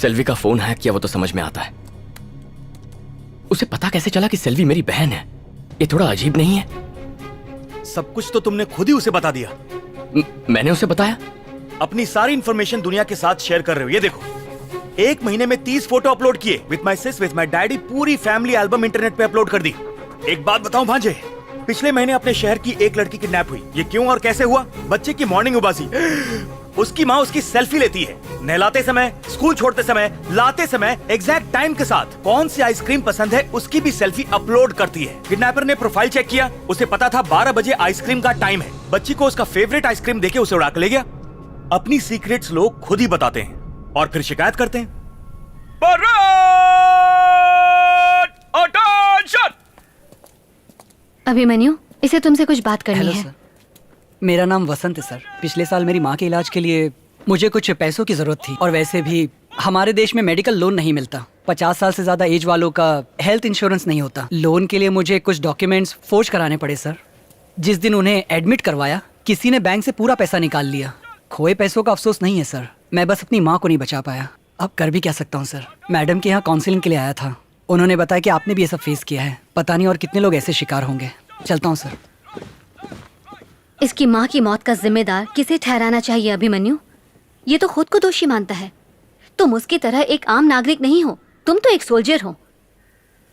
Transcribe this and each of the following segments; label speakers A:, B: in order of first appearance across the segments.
A: सेल्वी का phone hack किया वो तो समझ में आता है। उसे पता कैसे चला कि सेल्वी मेरी बहन है? ये थोड़ा अजीब नहीं है?
B: सब कुछ तो तुमने खुद ही उसे बता दिया।
A: मैंने उसे बताया?
B: अपनी सारी इंफॉर्मेशन दुनिया के साथ शेयर कर रहे हो। ये देखो, 1 महीने में 30 फोटो अपलोड किए, with my sis, with my daddy, पूरी फैमिली एल्बम इंटरनेट पे अपलोड कर दी। एक बात बताऊं भांजे, पिछले महीने अपने शहर की एक लड़की किडनैप हुई। ये क्यों और कैसे हुआ? बच्चे की मॉर्निंग उबासी। उसकी माँ उसकी सेल्फी लेती है, नहलाते समय, स्कूल छोड़ते समय, लाते समय, एग्जैक्ट टाइम के साथ। कौन सी आइसक्रीम पसंद है उसकी भी सेल्फी अपलोड करती है। किडनैपर ने प्रोफाइल चेक किया, उसे पता था 12 बजे आइसक्रीम का टाइम है। बच्ची को उसका फेवरेट आइसक्रीम देके उसे उड़ा के ले गया। अपनी सीक्रेट्स लोग खुद ही बताते हैं और फिर शिकायत करते हैं।
C: अभिमन्यु, इसे तुमसे कुछ बात करनी है।
D: सर, मेरा नाम वसंत है सर। पिछले साल मेरी माँ के इलाज के लिए मुझे कुछ पैसों की जरूरत थी, और वैसे भी हमारे देश में मेडिकल लोन नहीं मिलता। 50 साल से ज्यादा एज वालों का हेल्थ इंश्योरेंस नहीं होता। लोन के लिए मुझे कुछ डॉक्यूमेंट्स फोर्ज कराने पड़े सर। जिस दिन उन्हें एडमिट करवाया, किसी ने बैंक से पूरा पैसा निकाल लिया। खोए पैसों का अफसोस नहीं है सर, मैं बस अपनी माँ को नहीं बचा पाया। अब कर भी क्या सकता हूँ सर। मैडम के यहाँ काउंसलिंग के लिए आया था, उन्होंने बताया कि आपने भी ये सब फेस किया है। पता नहीं और कितने लोग ऐसे शिकार होंगे। चलता हूँ सर।
C: इसकी माँ की मौत का जिम्मेदार किसे ठहराना चाहिए अभिमन्यु? ये तो खुद को दोषी मानता है। तुम उसकी तरह एक आम नागरिक नहीं हो, तुम तो एक सोल्जर हो।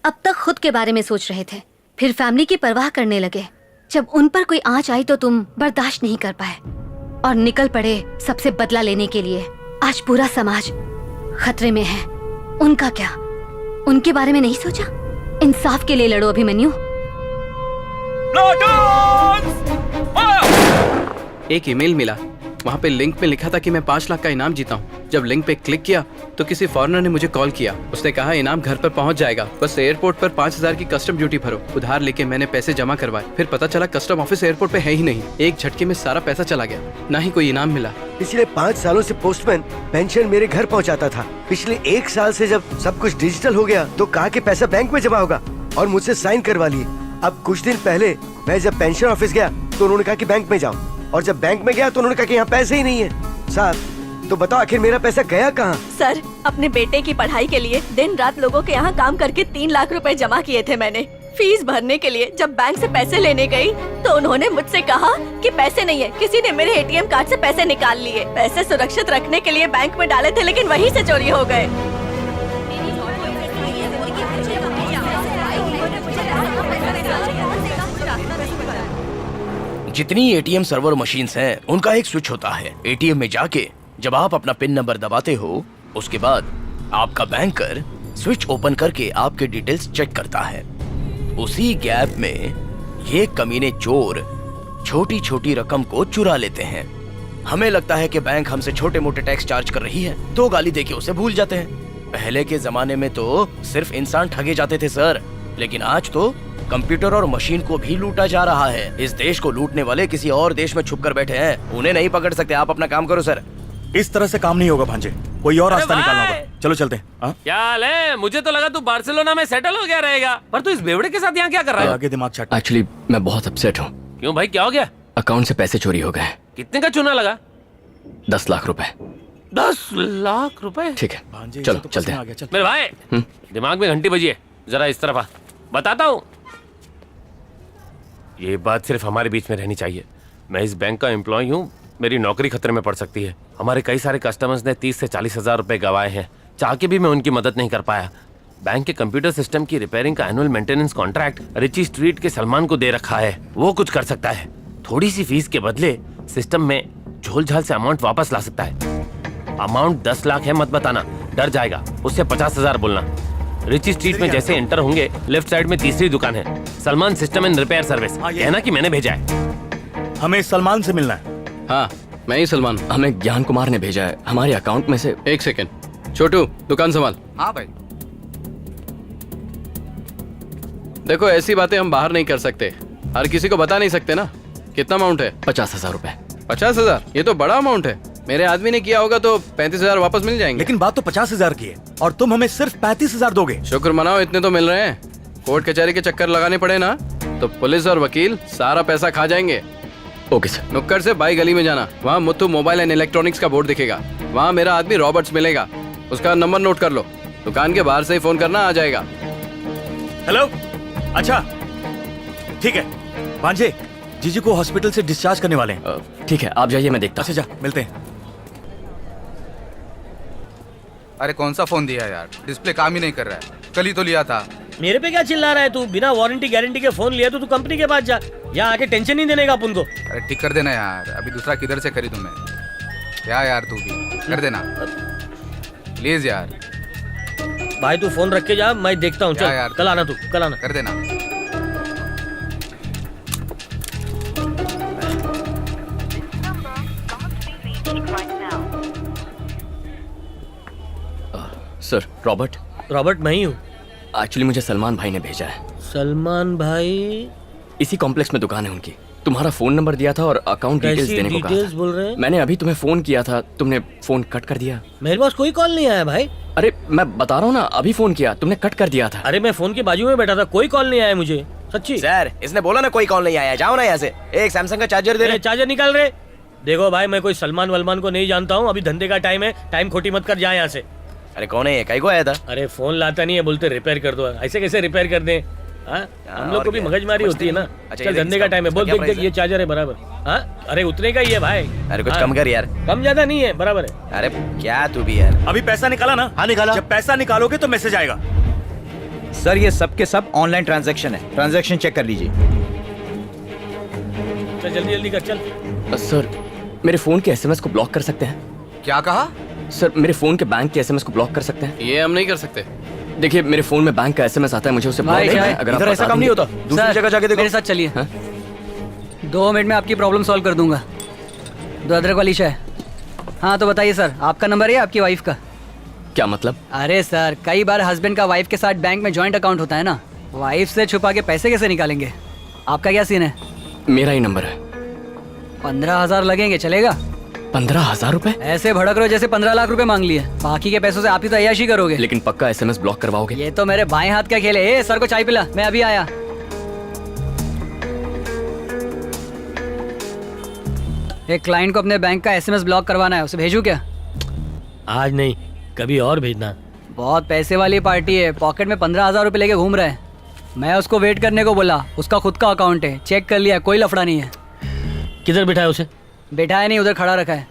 C: अब तक खुद के बारे में सोच रहे थे, फिर फैमिली की परवाह करने लगे। जब उन पर कोई आंच आई तो तुम बर्दाश्त नहीं कर पाए और निकल पड़े सबसे बदला लेने के लिए। आज पूरा समाज खतरे में है। उनका क्या? उनके बारे में नहीं सोचा? इंसाफ के लिए लड़ो अभिमन्यु।
E: एक ईमेल मिला, वहाँ पे लिंक में लिखा था कि मैं 5 लाख का इनाम जीता हूँ। जब लिंक पे क्लिक किया तो किसी फॉरेनर ने मुझे कॉल किया। उसने कहा इनाम घर पर पहुँच जाएगा, बस एयरपोर्ट पर 5,000 की कस्टम ड्यूटी भरो। उधार लेके मैंने पैसे जमा करवाए, फिर पता चला कस्टम ऑफिस एयरपोर्ट पे है ही नहीं। एक झटके में सारा पैसा चला गया, ना ही कोई इनाम मिला।
F: पिछले 5 सालों से पोस्टमैन पेंशन मेरे घर पहुंचाता था। पिछले 1 साल से जब सब कुछ डिजिटल हो गया तो कहा कि पैसा बैंक में जमा होगा और मुझसे साइन करवा लिए। अब कुछ दिन पहले मैं जब पेंशन ऑफिस गया तो उन्होंने कहा कि बैंक में जाओ, और जब बैंक में गया तो उन्होंने कहा कि यहाँ पैसे ही नहीं है। साहब, तो बताओ आखिर मेरा पैसा गया कहाँ?
G: सर, अपने बेटे की पढ़ाई के लिए दिन रात लोगों के यहाँ काम करके 3 लाख रुपए जमा किए थे मैंने। फीस भरने के लिए जब बैंक से पैसे लेने गई तो उन्होंने मुझसे कहा कि पैसे नहीं है। किसी ने मेरे ATM कार्ड से पैसे निकाल लिए। पैसे सुरक्षित रखने के लिए बैंक में डाले थे, लेकिन वहीं से चोरी हो गए।
A: जितनी एटीएम सर्वर मशीन्स हैं, उनका एक स्विच होता है। एटीएम में जाके जब आप अपना पिन नंबर दबाते हो, उसके बाद आपका बैंकर स्विच ओपन करके आपके डिटेल्स चेक करता है। उसी गैप में ये कमीने चोर छोटी छोटी रकम को चुरा लेते हैं। हमें लगता है कि बैंक हमसे छोटे मोटे टैक्स चार्ज कर रही है, तो गाली देके उसे भूल जाते हैं। पहले के जमाने में तो सिर्फ इंसान ठगे जाते थे सर, लेकिन आज तो कंप्यूटर और मशीन को भी लूटा जा रहा है। इस देश को लूटने वाले किसी और देश में छुप कर बैठे हैं, उन्हें नहीं पकड़ सकते। आप अपना काम करो सर।
B: इस तरह से काम नहीं होगा भांजे, कोई और रास्ता निकालना होगा। चलो चलते हैं।
H: क्या हाल है? मुझे तो लगा तू बार्सिलोना में सेटल हो गया रहेगा, पर तू इस बेवड़े के साथ यहाँ क्या कर रहा है?
B: आगे दिमाग छट।
A: एक्चुअली मैं बहुत अपसेट हूँ।
H: क्यों भाई, क्या हो गया?
A: अकाउंट से पैसे चोरी हो गए।
H: कितने का चूना लगा?
A: 10 लाख रुपए।
H: 10 लाख रुपए?
A: ठीक है, चलो चलते हैं।
H: मेरे भाई, दिमाग में घंटी बजी है, जरा इस तरफ आ, बताता हूँ। ये बात सिर्फ हमारे बीच में रहनी चाहिए। मैं इस बैंक का एम्प्लॉय हूँ, मेरी नौकरी खतरे में पड़ सकती है। हमारे कई सारे कस्टमर्स ने 30 से 40 हजार रुपए गंवाए हैं। चाह के भी मैं उनकी मदद नहीं कर पाया। बैंक के कंप्यूटर सिस्टम की रिपेयरिंग का annual maintenance contract Ritchie street के सलमान को दे रखा है। वो कुछ कर सकता है। थोड़ी सी फीस के बदले सिस्टम में झोल झाल से अमाउंट वापस ला सकता है। अमाउंट 10 लाख है, मत बताना, डर जाएगा। उससे 50,000 बोलना। रिची स्ट्रीट में जैसे एंटर होंगे, लेफ्ट साइड में तीसरी दुकान है, Salman system and repair service. कहना कि मैंने भेजा है।
B: हमें सलमान से मिलना है।
E: हाँ, मैं ही सलमान।
A: हमें ज्ञान कुमार ने भेजा है, हमारे अकाउंट में से।
E: एक सेकंड, छोटू दुकान संभाल।
I: हाँ भाई।
E: देखो, ऐसी बातें हम बाहर नहीं कर सकते, हर किसी को बता नहीं सकते ना। कितना अमाउंट है?
A: 50,000 रुपए।
E: 50,000? ये तो बड़ा अमाउंट है। मेरे आदमी ने किया होगा तो 35,000 वापस मिल जाएंगे।
B: लेकिन बात तो 50,000 की है और तुम हमें सिर्फ 35,000 दोगे।
E: शुक्र मनाओ, इतने तो मिल रहे हैं। कोर्ट कचहरी के चक्कर लगाने पड़े ना तो पुलिस और वकील सारा पैसा खा जाएंगे।
A: Okay sir.
E: नुक्कड़ से बाई गली में जाना, वहाँ मुथु मोबाइल एंड इलेक्ट्रॉनिक्स का बोर्ड दिखेगा। वहाँ मेरा आदमी रॉबर्ट्स मिलेगा। उसका नंबर नोट कर लो, दुकान के बाहर से ही फोन करना, आ जाएगा।
B: हेलो, अच्छा ठीक है भांजे, जीजू को हॉस्पिटल से डिस्चार्ज करने वाले हैं।
A: ठीक है, आप जाइए, मैं देखता
B: अच्छा जा, मिलते हैं।
I: अरे कौन सा फोन दिया यार, डिस्प्ले काम ही नहीं कर रहा है, कल ही तो लिया था।
J: मेरे पे क्या चिल्ला रहा है तू? बिना वारंटी गारंटी के फोन लिया तो तू कंपनी के पास जा, यहाँ आके टेंशन नहीं देने का अपन को।
I: अरे ठीक कर देना यार, अभी दूसरा किधर से खरीदूं मैं? क्या यार तू भी कर देना प्लीज यार।
J: भाई तू फोन रख के जा, मैं देखता हूँ।
I: क्या
J: चल
I: यार?
J: कल आना, तू कल आना।
I: कर देना।
A: Sir, Robert.
J: रॉबर्ट मैं ही हूँ।
A: एक्चुअली मुझे सलमान भाई ने भेजा है।
J: सलमान भाई?
A: इसी कॉम्प्लेक्स में दुकान है उनकी। तुम्हारा फोन नंबर दिया था और अकाउंट डिटेल्स
J: कैसी
A: देने को कहा
J: डिटेल्स
A: था।
J: बोल रहे हैं?
A: मैंने अभी तुम्हें फोन किया था, तुमने फोन कट कर दिया।
J: मेरे पास कोई कॉल नहीं आया भाई।
A: अरे मैं बता रहा हूँ ना, अभी फोन किया, तुमने कट कर दिया था।
J: अरे मैं फोन के बाजू में बैठा था, कोई कॉल नहीं आया मुझे, सच्ची।
A: सर, इसने बोला ना कोई कॉल नहीं आया, जाओ ना यहाँ से। एक सैमसंग का चार्जर दे
J: अरे चार्जर निकाल रहे। देखो भाई, मैं कोई सलमान वलमान को नहीं जानता हूँ, अभी धंधे का टाइम है, टाइम खोटी मत कर, जा यहाँ से।
A: अरे कौन है ये, कहीं को आया था?
J: अरे फोन लाता नहीं है, बोलते रिपेयर कर दो। ऐसे कैसे रिपेयर कर दें? हाँ? हम लोग को भी मगजमारी होती है ना।
A: अच्छा,
J: चल धंधे का टाइम है, बोल देख देख, ये चार्जर है बराबर। हाँ, अरे उतने का ही है भाई।
A: अरे कुछ
J: हाँ?
A: कम कर यार।
J: कम ज्यादा नहीं है, बराबर है।
A: अरे क्या तू भी यार।
B: अभी पैसा निकाला ना?
K: हाँ निकाला।
B: जब पैसा निकालोगे तो मैसेज आएगा।
K: सर ये सब के सब ऑनलाइन ट्रांजैक्शन है, ट्रांजैक्शन चेक कर लीजिए।
J: चल जल्दी जल्दी कर, चल।
A: सर, मेरे फोन के एसएमएस को ब्लॉक कर सकते हैं?
I: क्या कहा?
A: सर, मेरे फोन के बैंक के एसएमएस को ब्लॉक कर सकते हैं?
E: ये हम नहीं कर सकते।
A: देखिए, मेरे फोन में बैंक का एसएमएस आता है, मुझे उसे
D: भाई,
A: ब्लॉक करना है।
D: भाई,
A: अगर आप
B: इधर ऐसा
A: बता
B: काम नहीं
A: देंगे-
B: होता, दूसरी
D: सर,
B: जगह जाके देखो।
D: मेरे साथ चलिए।
A: हाँ?
D: 2 मिनट में आपकी प्रॉब्लम सॉल्व कर दूंगा। 2 अदरक वाली चाय। हाँ तो बताइए सर, आपका नंबर है या आपकी वाइफ का?
A: क्या मतलब?
D: अरे सर, कई बार हस्बैंड का वाइफ के साथ बैंक में जॉइंट अकाउंट होता है ना, वाइफ से छुपा के पैसे कैसे निकालेंगे? आपका क्या सीन है?
A: मेरा ही नंबर है।
D: 15,000 लगेंगे, चलेगा?
A: 15,000 रुपए?
D: ऐसे भड़क रहे हो जैसे 15 लाख रुपए मांग लिए। बाकी के पैसों से आप ही तो अय्याशी करोगे।
A: लेकिन पक्का एसएमएस ब्लॉक करवाओगे?
D: ये तो मेरे बाएं हाथ का खेल है। ए, सर को चाय पिला, मैं अभी आया। एक क्लाइंट को अपने बैंक का एसएमएस ब्लॉक करवाना है, उसे भेजूं क्या?
J: आज नहीं, कभी और भेजना।
D: बहुत पैसे वाली पार्टी है, पॉकेट में 15,000 रुपए लेके घूम रहा है। मैं उसको वेट करने को बोला, उसका खुद का अकाउंट है, चेक कर लिया, कोई लफड़ा नहीं है।
J: किधर बिठाया उसे?
D: बैठा है नहीं, उधर खड़ा रखा है।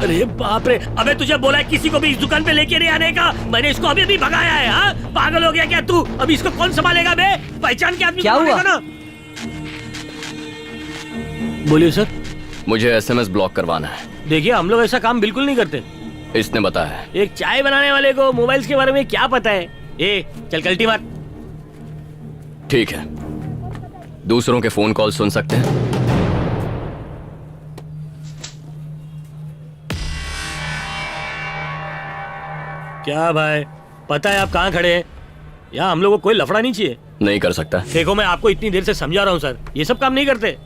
J: अरे बाप रे, अबे तुझे बोला है किसी को भी इस दुकान पे लेके नहीं आने का, मैंने इसको अभी अभी भगाया है। हाँ, पागल हो गया क्या तू? अभी इसको कौन संभालेगा बे? पहचान के आदमी
D: क्या
J: को
D: हुआ?
J: मारेगा ना। बोलिए सर।
A: मुझे एसएमएस ब्लॉक करवाना है।
J: देखिए, हम लोग ऐसा काम बिल्कुल नहीं करते।
A: इसने बताया है।
J: एक चाय बनाने वाले को मोबाइल्स के बारे में क्या पता है? ए चल कल्टी मार।
A: ठीक है, दूसरों के फोन कॉल सुन सकते हैं?
J: क्या भाई, पता है आप कहाँ खड़े हैं? यहाँ हम लोग को कोई लफड़ा नहीं चाहिए।
A: नहीं कर सकता।
J: देखो, मैं आपको इतनी देर से समझा रहा हूँ सर, ये सब काम नहीं करते।